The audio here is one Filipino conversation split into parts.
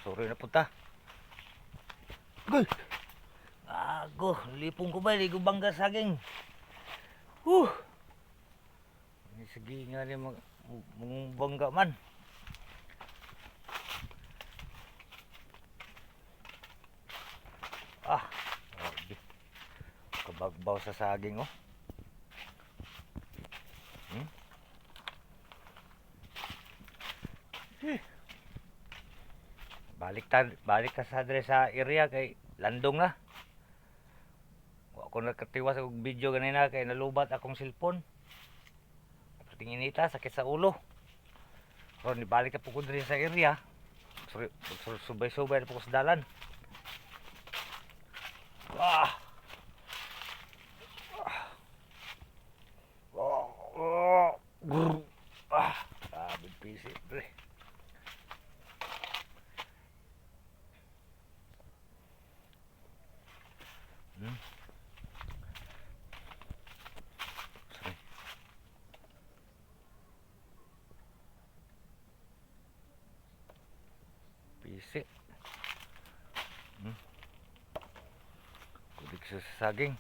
Sorry na punta. Goy! Ago, lipong ko ba? Ligo bangga saging. Sige nga rin mga bangga man. Grabe. Kabagbaw sa saging, oh. Balik ka sa adres sa area kay landong na. Ako nakatiwas og video ganina kay nalubat akong cellphone. Pating inita, sakit sa ulo. So, balik na po ko diri sa area. Subay-subay na po ko sa dalan. Big piece, pre. Pisik. Kudik sa saging.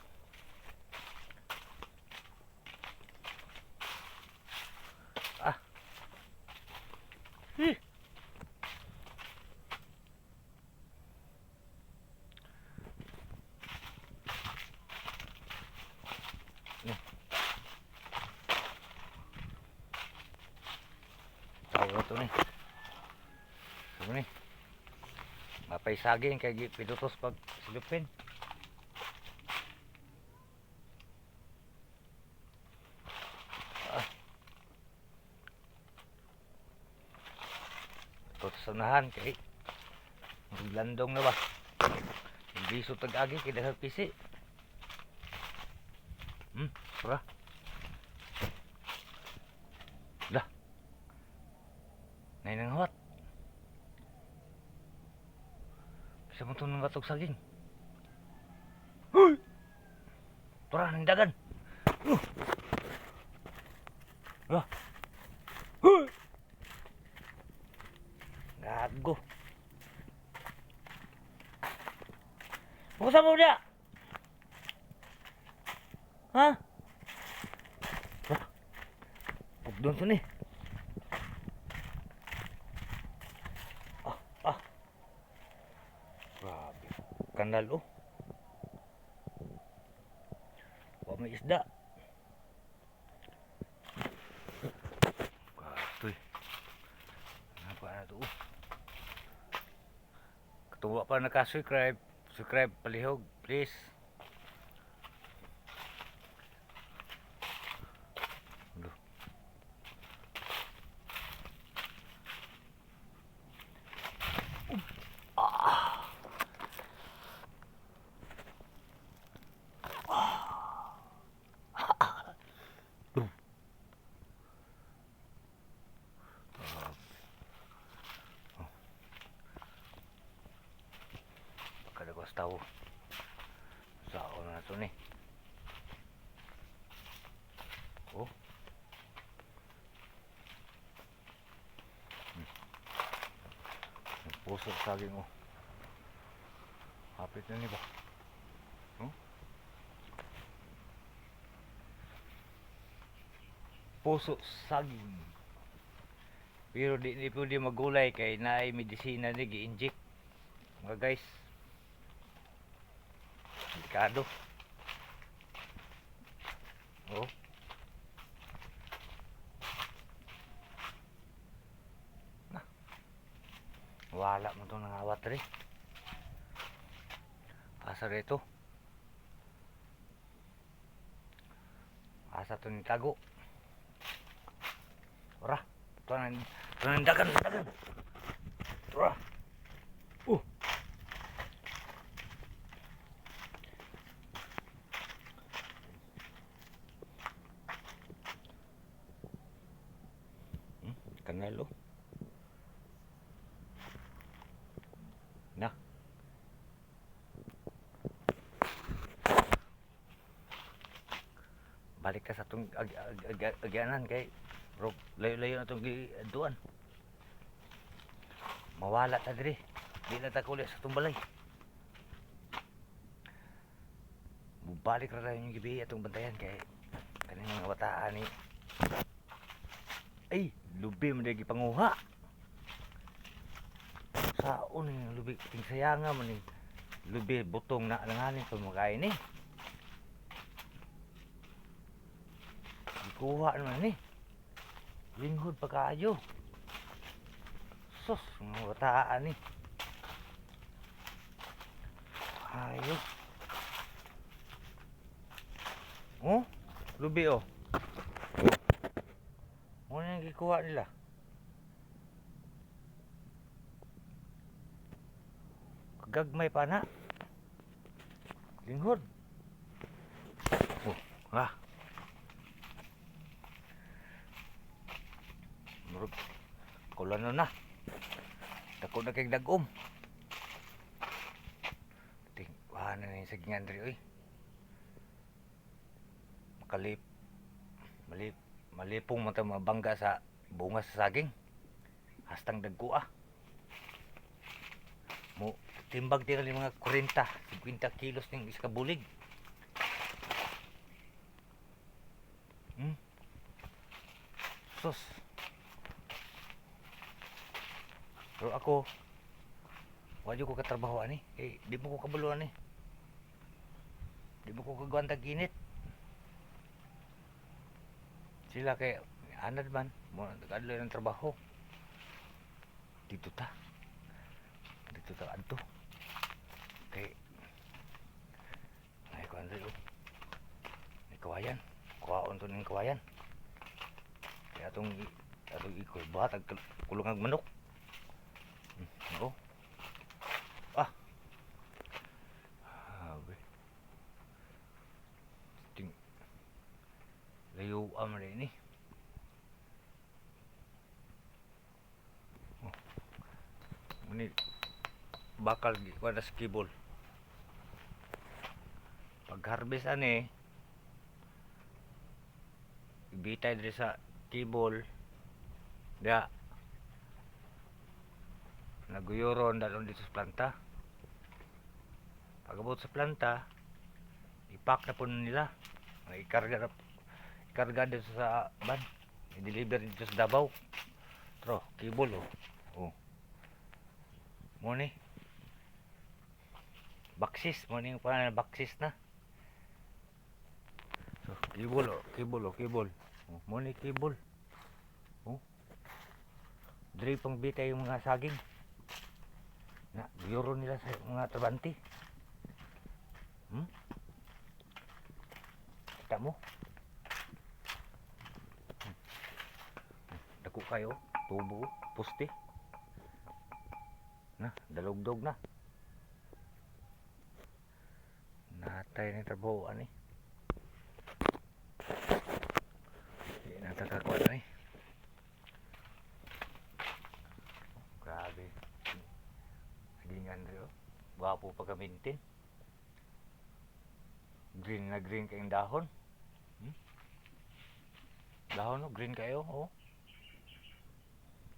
Tawa to ni. Ito ni. Mapay saging kay pinutos pag silupin. Ito sa unahan kay landong na ba? Hindi so tag-agi kay daghang pisi. Sura. Dah. Nay nang hawat. Bisa mo itong batog saging. Tura, nandagan. Gago. Bukasan mo dia. Ha? Doon to ni. Grabe. Kanal, oh. Wala may isda. Katoy. Apa na to, oh. Katuwa pa naka-subscribe. Subscribe, palihog, please. Kada ko sa tao. Sao na to ni. Oh. Puso saging, oh. Hapit na ni ba? Puso saging. Pero di pwede magulay kay naay medisina ni gi-inject. Mga guys. Delikado. Oh. Wala mo itong nangawat rin. Asa rito. Asa ito ni tago. Ora. Ito na dagan. Ora. Kanalo. Na. Balik ka sa itong agyanan kay layo-layo na itong giduan. Mawala ta diri. Di na ta kulit sa tumbalay. Balik ra yung gabi atong bantayan kay kaning mga bataan ni. Ay, lubi man dagi panguha. Saon ni lubi ting sayanga man ni. Lubi butong na langanin pamakain ni. Kuha naman ni. Linghod pa kaayo. Sus, mga bataan ni. Ayo. Oh, lubi oh. Ano yung gikuha nila? Gagmay pa na. Linghod. Oh, ah. Murag kulano na. Dako na kay dagom. Ting, wala na yung sagingan diri oy. Malipong mo mga bangga sa bunga sa saging. Hastang dagko ah. Mo timbag tira ni mga 40, 50 kilos ning isa ka bulig. Sus. Pero ako wala ko katrabaho ani. Di mo ko kabuluan ni. Di mo ko kagwantag init. Sila kay anad man mo nagadlo ng trabaho. Dito ta adto. Kay ay kuan rin ni kawayan. Kuhaon to ning kawayan. Kaya atong ikoy batag kulungang manok. Oo. Ah. Abe. Ting layo man ni. Oh. Muni bakal kuan sa kibol. Pag harvest ani ibitay diri sa kibol. Da naguyoron dalon dito sa planta. Pagabot sa planta, ipak na po nila. Ikarga dito sa van. I-deliver dito sa Davao. Tro, kibol oh. Oh. Mo ni. Baksis, mo ni pa baksis na. So, kibol oh, kibol. Oh, mo ni kibol. Oh. Diri pang bitay yung mga saging. Na, biyoro nila sa mga trabante. Kita mo? Dako kayo, tubo, puste. Na, dalugdog na. Natay ni trabaho ani. Di natakakuan ani. Grabe. Sagingan rin oh. Gwapo pa kamintin. Green na green kayong dahon. Dahon no, green kayo oh.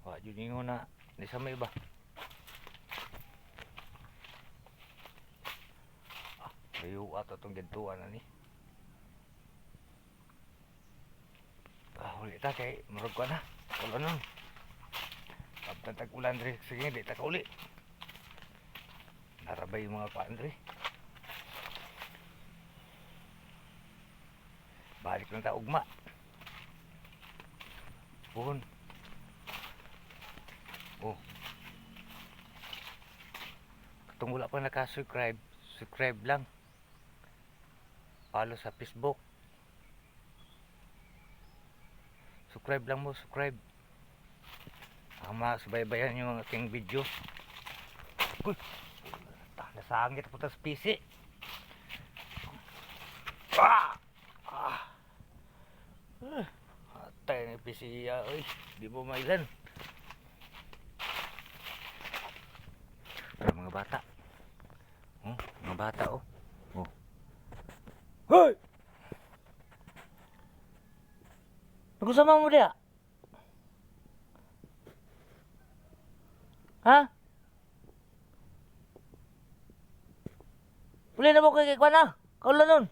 Wa jud ningo na ni sa may ba. Layo ato itong gintuan na ni. Huli ta kay marag ko na. Wala nun. Kapag tag-ulan rin, sige di ta kauli. Narabay yung mga paan rin. Balik lang ta ugma. Puhon. Oh. Kung wala pa naka-subscribe, subscribe lang. Follow sa Facebook. Subscribe lang mo, subscribe. Masubaybayan yung aking video. Uy! Nasangit po sa PC. Ah! Atay ng PC ya. Uy, di mo mailan. Pero mga bata. Oh, mga bata oh. Oh. Hoy! Nagusama mo dia? Ha? Uli na mo kay kuan na. Kaulan nun.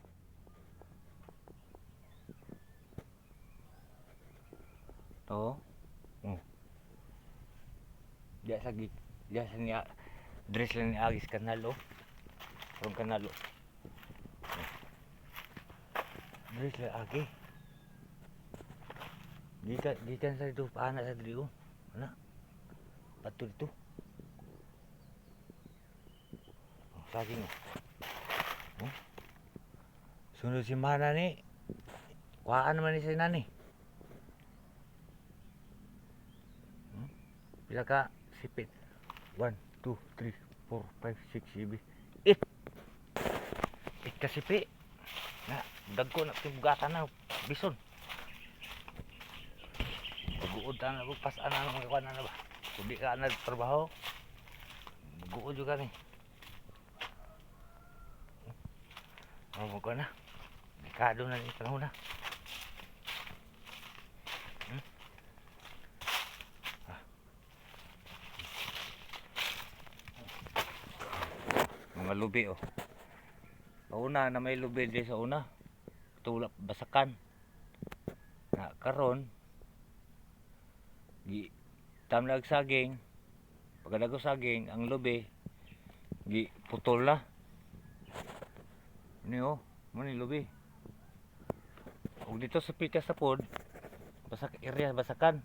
To. Diya sa niya dress lang ni Agis kanalo. From kanalo. Dress lang agi. Gikan sa dito paana sa dito. Ana. Pato dito. Saging. Sunod si mana ni. Kuhaan naman ni si nani. Pila ka sipit? 1, 2, 3, 4, 5, 6, 7, 8. 8 ka sipi. Na, dagko na tibugatan na bison. Buod na pasan na mga kuan na ba? Kundi ka na trabaho. Buod juga ni. Mo ko na. Dekado na ni panahon na. Mga lubi oh. Pauna na may lubi di sa una. Tulap basakan. Na karon gi tamlag saging. Pagkadago saging ang lubi gi putol na. Ni oh, mo ni lubi. Ug dito sa pikas sa pod basak area basakan.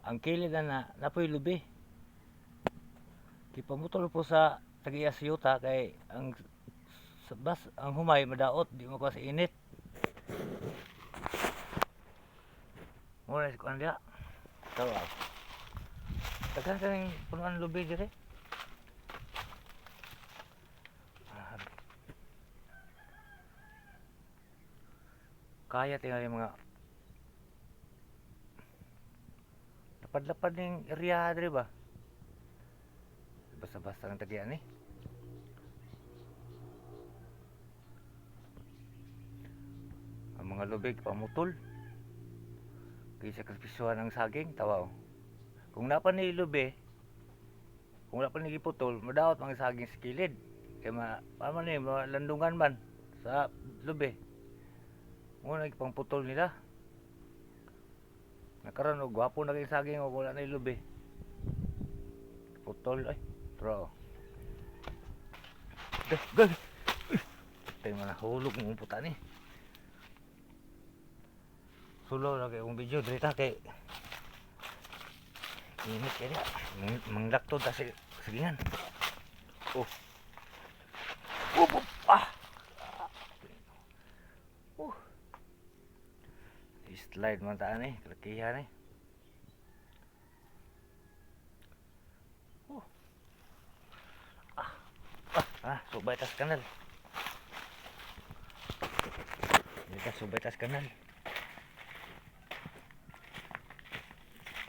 Ang kilid na napoy lubi. Kipamutol po sa tagiya siyuta kay ang humay madaot di mo kasi init. Muna si kuan dia. Tawa. Tagan kaning punuan lubi dire. Kaya tinggal yung mga lapad-lapad ning area dire ba? Basta-basta ng tagian eh. Ang mga lubig pamutol. Kaysa kaspisuhan ng saging, tawa oh. Kung napa ni lubi, kung napa ni giputol, madaot mga saging sa kilid. Kaya paano ni, landungan man sa lubi. Muna pang putol nila. Nakaroon o gwapo na kayong saging o wala na yung lubi. Putol ay. Pero gag. Tay man hulog ng puta ni. Sulo lagi yung video drita kay init kaya manglakto ta sa sagingan. Oh. Ah. Slide man taan eh, kalakihan eh. Subay tas kanal. Dito subay tas kanal.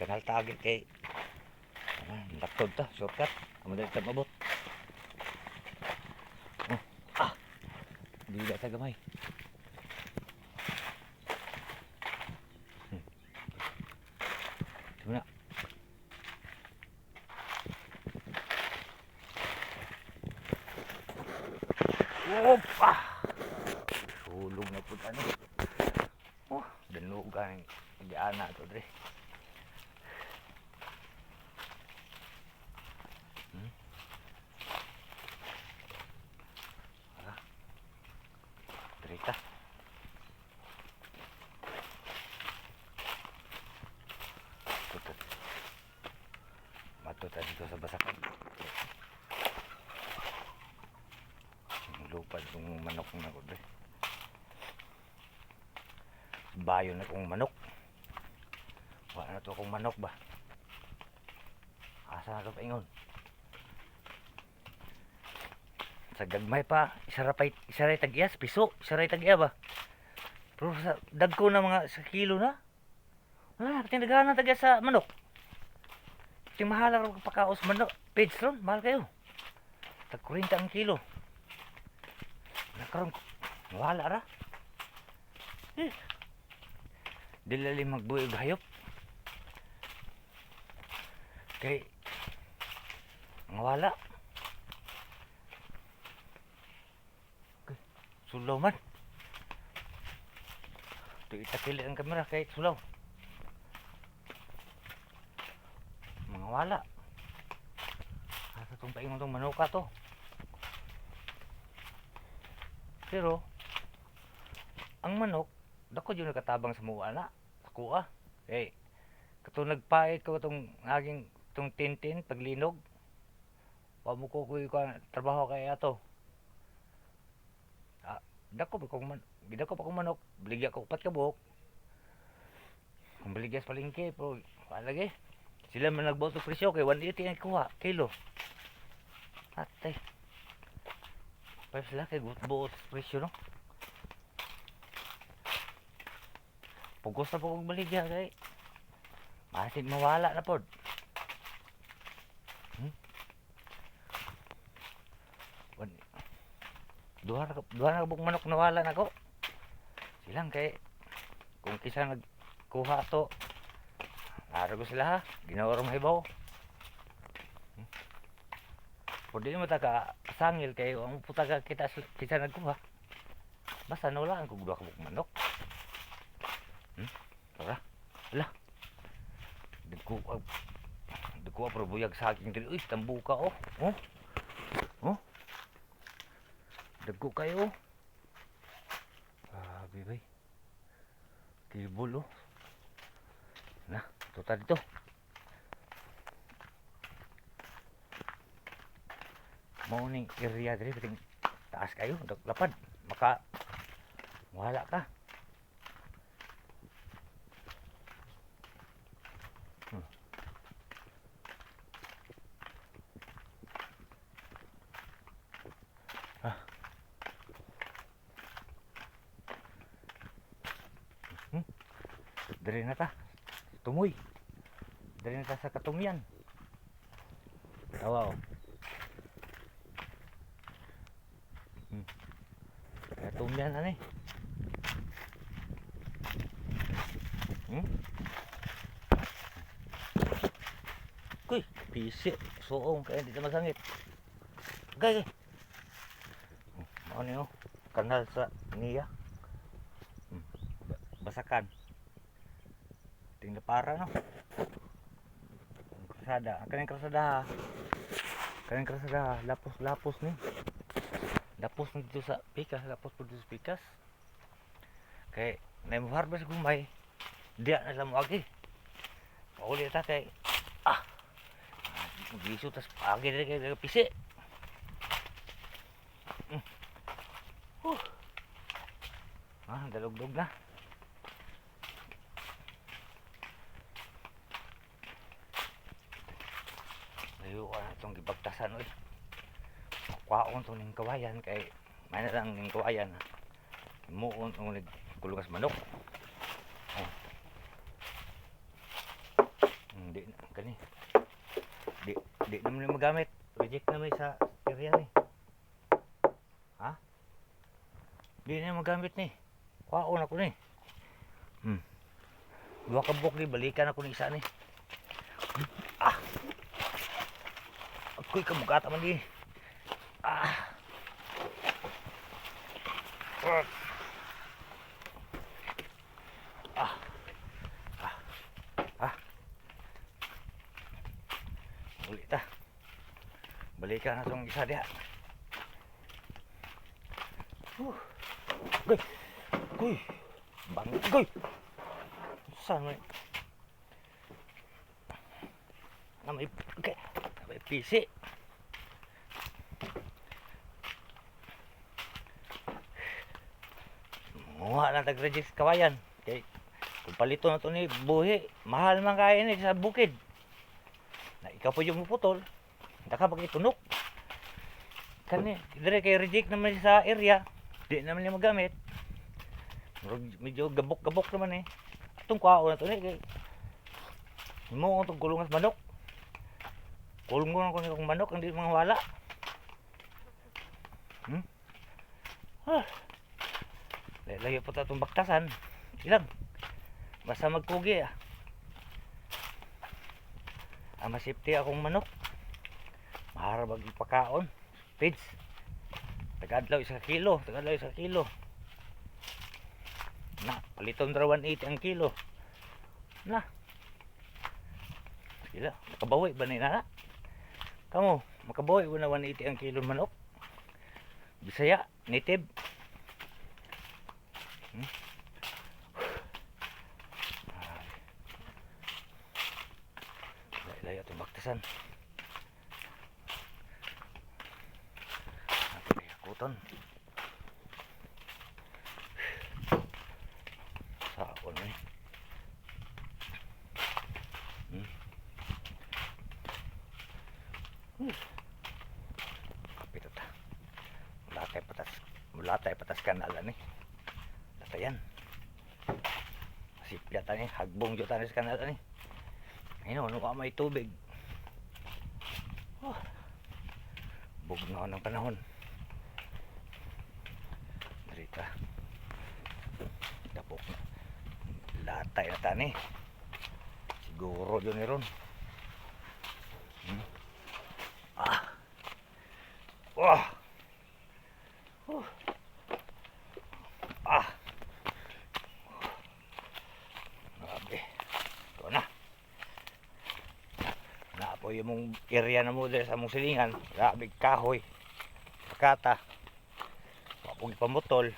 Kanal tagi kay laptop ta, shortcut. Amo dali ta mabot. Dili ta gamay. Tuna. Opa! Sulog na po ano. Danugan. Hindi-ana ito, Dre. Drita. Matuta dito sa basakan. Lupad yung manok na ko dre. Bayo na kong manok. Wala na to akong manok ba? Asa na to paingon? Sa gagmay pa, isaray tag-iyas, piso, isaray tag-iya ba? Pero sa dagko na mga sa kilo na. Wala, tindagaan na tag-iya sa manok. Mahal ako pagkaos manok. Page ron, mahal kayo. Tag 40 ang kilo. Nakaroon, wala ra. Dilali magbuhay og hayop. Kay wala. Sulaw man. Ito itakili ang kamera kahit sulaw. Mga wala. Asa itong paingon itong manuka to. Pero, ang manok, dako yun nakatabang sa mga na. Ako Eh, kato nagpait ko itong naging itong tintin, paglinog. Pamukukuy ko trabaho kaya ato. Dako pa kong manok, baligya ko 4 ka buhok. Kung baligya sa palengke, pero lagi. Sila man nagbawas ng presyo kay 180 ang kuha, kilo. Atay. Pa sila kay buwas presyo no. Pugos na po kong baligya kay. Masid mawala na pod. Duha na kabuk manok nawala na ko. Silang kay kung kisa nagkuha to. Arago sila ha. Ginawar mahibaw. Pwede mo taka sangil kay ang putaga kita kisa nagkuha. Basta nawala ang kung duha kabuk manok. Tara. Ala. Dagko pero buyag sa akin diri. Uy, tambuka oh. Oh. Dagko kayo. Bibay. Kilbol oh. Nah, tuta dito. Mau ning area diri piting taas kayo, lapad. Maka wala ka. Dari na ta. Tumoy. Dari na ta sa katumyan. Tawa oh. Katumyan ani. Kuy, pisi. Suong kaya di na masangit. Gay. Ano niyo? Kanal sa niya. Basakan. Tingnan para no. Krasada, kaning krasada. Kaning krasada, lapos ni. Lapos na dito sa pikas, lapos po dito sa pikas. Kay na mo harvest gumay. Diya na sa mo agi. Pauli ta kay gisu tas agi diri kay pisi. Dalugdog na. Layo itong gibagtasan oy. Kwaon itong ning kawayan kay may na lang ning kawayan. Muon itong nagkulugas manok. Hindi na kani. Di naman yung magamit. Reject naman sa area ni. Ha? Di na yung magamit ni. Kwaon ako ni. Dua kabuk ni balikan ako ni isa ni. Ako'y kabugata man di. Ulit ta. Balikan na itong isa diha. Goy. Goy. Saan mo? May pisi. Muha na tag-reject kawayan. Kay kung palito na ito ni buhi, mahal man kaya ni sa bukid. Na ikaw po yung muputol, daka pag-itunok. Kani, dire kay reject naman sa area, di naman niya magamit. Medyo gabok-gabok naman eh. Atong kwao na ito ni. Mo itong kulungas manok. Kulong ko na kung manok, hindi mga wala. Layo po itong baktasan. Ilang. Basta magkugi masipti akong manok. Maharabag ipakaon. Pids. Tagadlaw isa kilo, tagadlaw isa kilo. Na, paliton ra 180 ang kilo. Na. Sila, makabawi ba ni nana? Kamo, makabawi mo na 180 ang kilo manok. Bisaya, native. Layo itong baktasan. Natin ikuton. Saon eh. Kapit ito. Mulatay patas kanalan eh. Latayan. Siplatan eh. Hagbong jutan sa kanalan eh. Ayun, ano may tubig. Oh. Bugnaw ng panahon. Marita. Tapok na. Latay na tani. Siguro yun ni Ron. Ah. Wah. Ah. Grabe. Ito na. Po yung area na mo dahil sa mong silingan. Grabe kahoy. Pakata. Wapong ipamutol.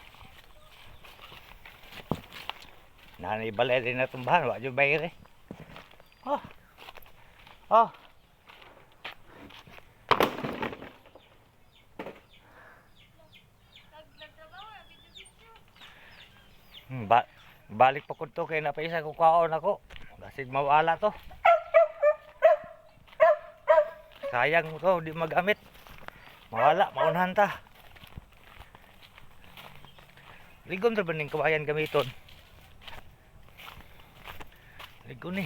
Nanay balay rin na tumbahan. Wak yung bayre. Oh. Oh. Balik pa ko to kaya napaisa ko kaon ako. Kasi mawala to. Sayang mo to, di magamit. Mawala, maunhan ta. Ligon ra ba ning kawayan gamiton? Ligon ni.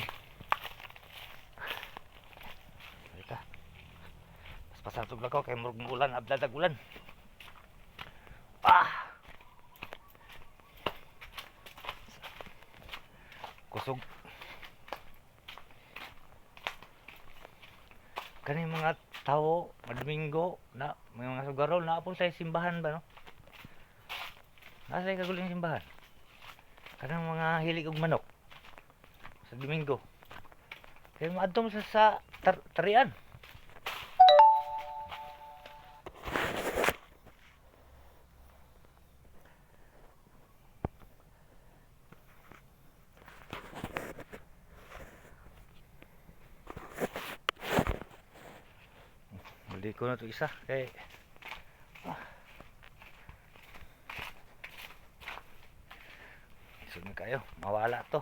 Halika. Paspasan tug lakaw kay murag ulan, abladag ulan. Ah. Kusog. Kani mga tao, Domingo na may mga sugarol na po sa simbahan ba no? Nasa kaguling simbahan. Kanang mga hilig og manok sa Domingo. Kaya maadtong sa tarian. Hindi ko na ito isa kay sunod kayo, mawala to.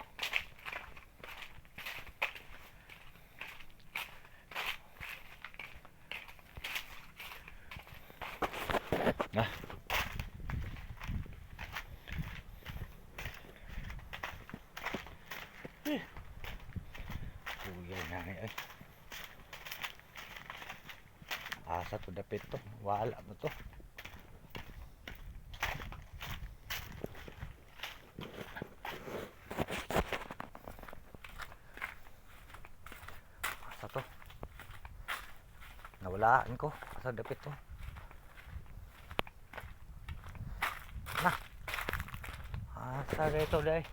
Nah. Uy, na ay. Asa to dapit to, wala ba to? Asa to? Nawalaan ko, asa dapit to? Nah. Asa dito day?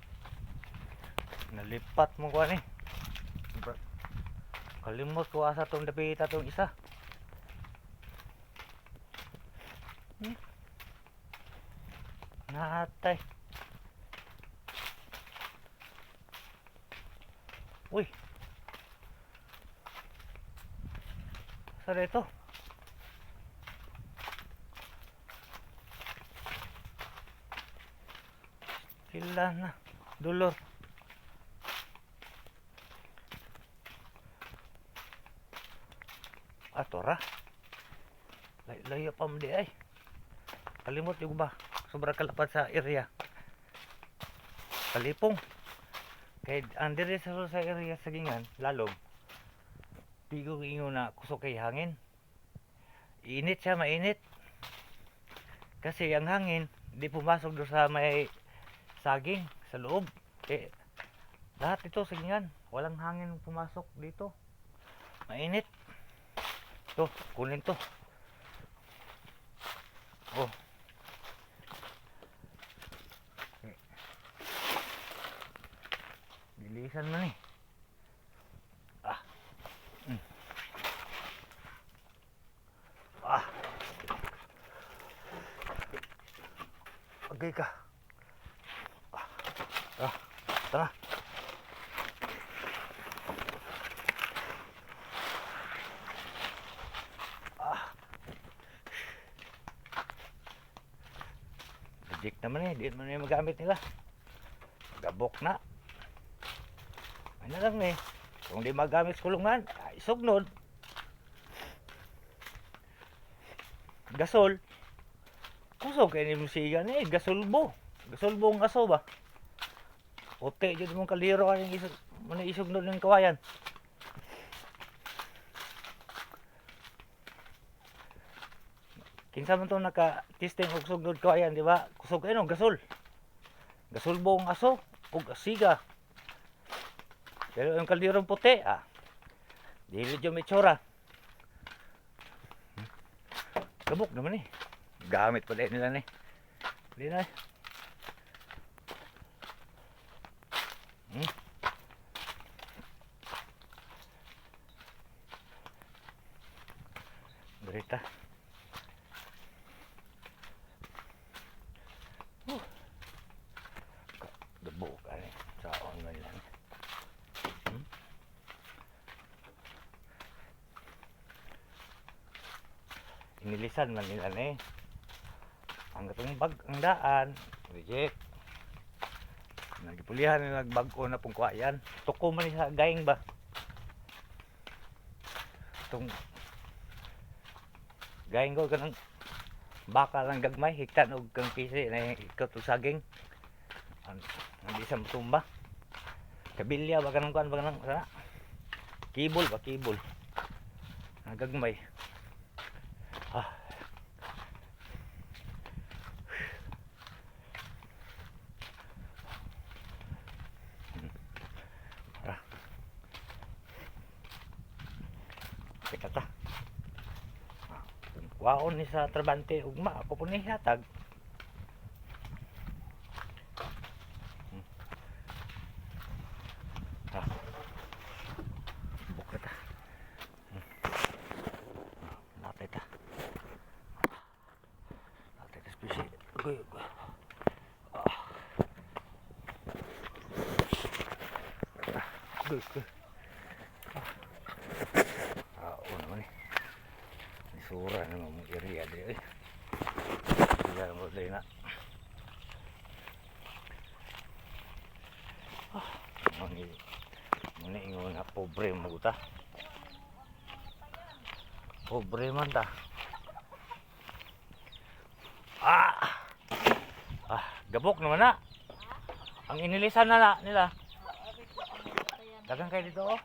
Nalipat mo ko ani. Kalimot ko asa tong dapita tong isa. Natay. Uy. Asa dito? Sila na. Dulor. Atora. Layo pa mo di ay. Kalimot yung ba? Sobra kalapad sa area. Kalipong. Kaya ang dire sa area sa gingan, lalong. Pigo inyo na kusok kay hangin. Init siya, mainit. Kasi ang hangin, di pumasok doon sa may saging, sa loob. Lahat ito sa gingan, walang hangin pumasok dito. Mainit. Ito, kunin to. Oh. Bilisan man eh. Ah. Mm. Ah. Agay ka. Ah. Ah. Tara. Ah. Reject naman eh. Di man yung magamit nila. Gabok na. Ano lang eh. Kung di magamit sa kulungan, ay sugnod. Gasol. Kusog kayo ni musiga ni gasolbo. Gasolbo ang aso ba? Ote, dyan mong kaliro ka yung isog, muna isugnod ng kawayan. Kinsa man to naka-testing og sugnod kawayan, di ba? Kusog kayo no, gasol. Gasolbo ang aso, og asiga. Pero yung kaldirong puti, dili dyan may tsura. Gabok naman eh. Gamit pa din nila eh. Hindi na eh. Berita. Gabok ka eh. Saon man lang. Inilisan man nila eh. Ang gatong bag ang daan, reject. Nagipulihan nila nagbago na pong kuwayan. Tuko man sa gaing ba? Itong gaing ko kanang baka lang gagmay, hiktan og kang pisi na ikaw to saging. Hindi sa matumba. Kabilya ba kanang kuan ba kanang sana? Kibol ba kibol? Nagagmay. Kata. Waon ni sa trabante ugma ako po ni hatag. Buka ta. Latay ta. Latay ta spesi. Uy. Uy. Sura na mong area dito eh. Tidak mo dahil na. Muna ingon na pobre mo ta. Pobre man ta. Gabok naman na. Ang inilisan na nila. Dagan kayo dito oh.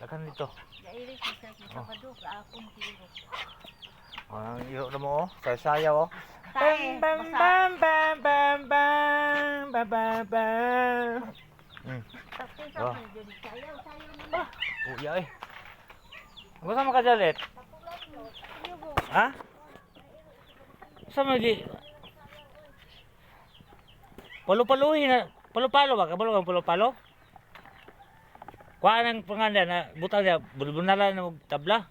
Dagan dito. Nairis sa Sabado sa akong kilo. Ang iyo na mo oh, sayaw oh. Tae, Bam basa. bam bam bam bam bam bam. Tapos Oh. sa medyo sayaw naman. Uya eh. Gusto mo ka jalit? Ha? Sa magi. Palo-paluhin na. Palo-palo ba? Kabalo kang palo-palo? Kuha ng pangalan na butang niya. Bulbunalan ng tabla.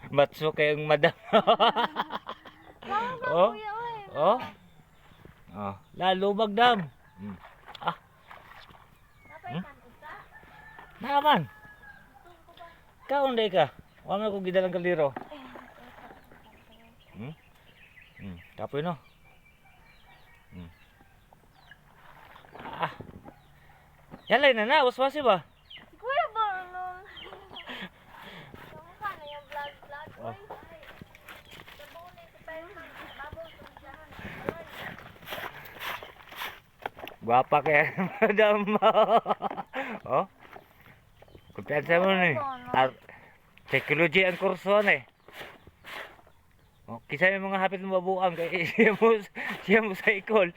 Matso kayong madam. Oh. Oh. Oh, lalo bagdam. Naman. Kaon day ka. Wa man ko gidalang kaliro. Kapoy no. Yalay na, waswasi ba? Kuya ba nung paano yung vlog? Oh. Guwapa kaya madam. Oh. Kumpiyansa mo ni. Psychology ang kurso na eh. Oh, kisa yung mga hapit mo mabuang kay siya mo sa ikol.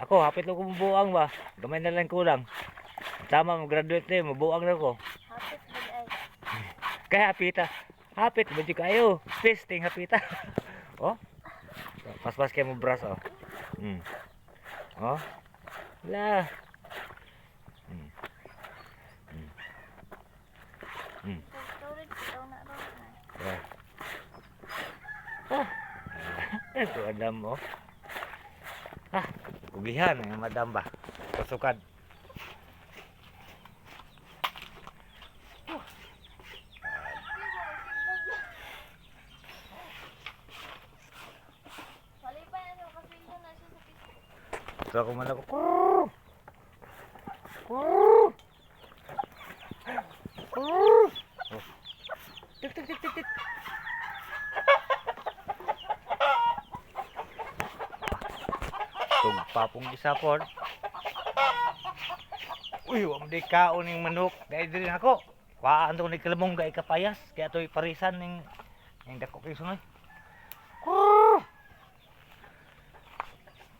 Ako hapit lang ko mabuang ba. Gamay na lang kulang. Tama mo graduate na mabuang na ko. Hapit ba ay? Kaya hapita. Hapit, medyo kayo. Please, ting hapita. Oh. Pas-pas kayo mo brush, oh. Oh. Wala. Storage daw na ron. Yeah. Ah. Ito, madam mo. Ah, ubihan yung madam ba? Kasukad. Malipay na siya kasi yun na siya sa piso. Ito ako man ako. Kurr! Kurr! Kurr! Oh. Tik, tik, tik, tik, tik. Tugpapong isa po. Uy, wam di kaon ning manok. Dahil din ako. Waan to ni kalamong gay kapayas. Kaya to'y parisan ning dako kay sunay. Kurr!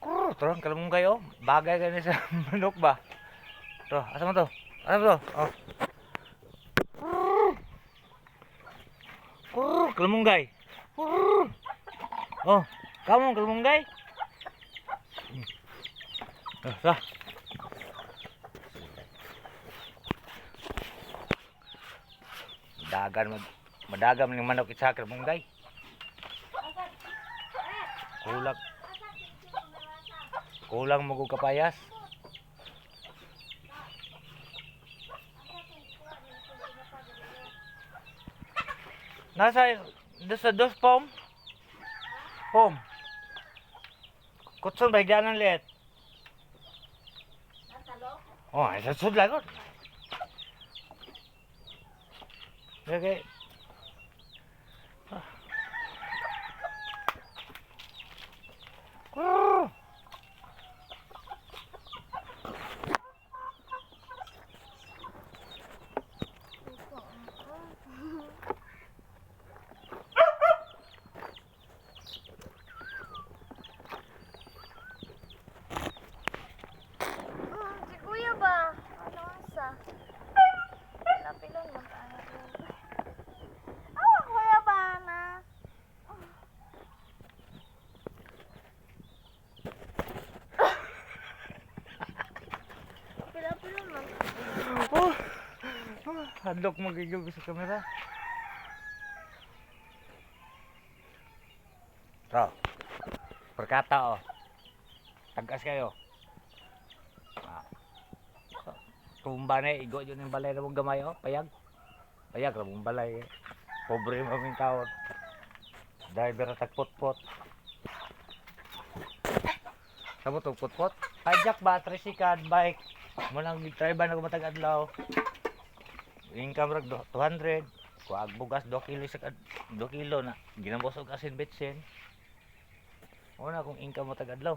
Kurr! Turang kalamong gay oh. Bagay gani sa manok ba? To, asa mo to? Asa mo to? Oh. Kurr! Kurr! Kalamong gay. Kurr! Oh, kamu kalamong gay? Sa. Madagam ng manok itsa kamunggay. Kulang mo kog kapayas. Nasa dos pom. Pom. Kutson bagyanan let. Oh, isa sud lagot. Okay. Oh. Si kuya ba? Ano asa? Pilon lang anak mo. Kuya ba na? Pilon lang. Oh. Handok magigil sa kamera. Bro. Perkata oh. Tagas kayo. Tumba na igo yun yung balay na mong gamay oh. Payag. Payag na mong balay. Pobre mo yung taon. Driver na tagpot-pot. Sabo to pot-pot? Pajak ba? Tricycle, bike. Munang driver na kumatag adlaw. Income rag 200. Kuag bugas 2 kilo sa 2 kilo na. Ginambos og asin betsin. Una kung income mo tag adlaw.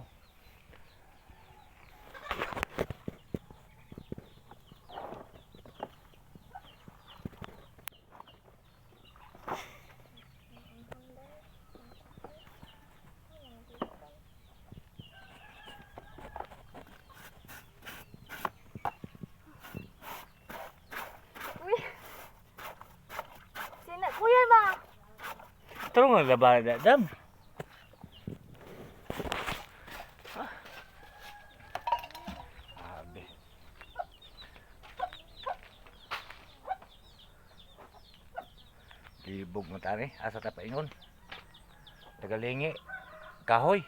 Sina kuya ba? Terus nggak ada dam. Abe. Libog mo tani, asa ta paingon. Tagalingi, kahoy.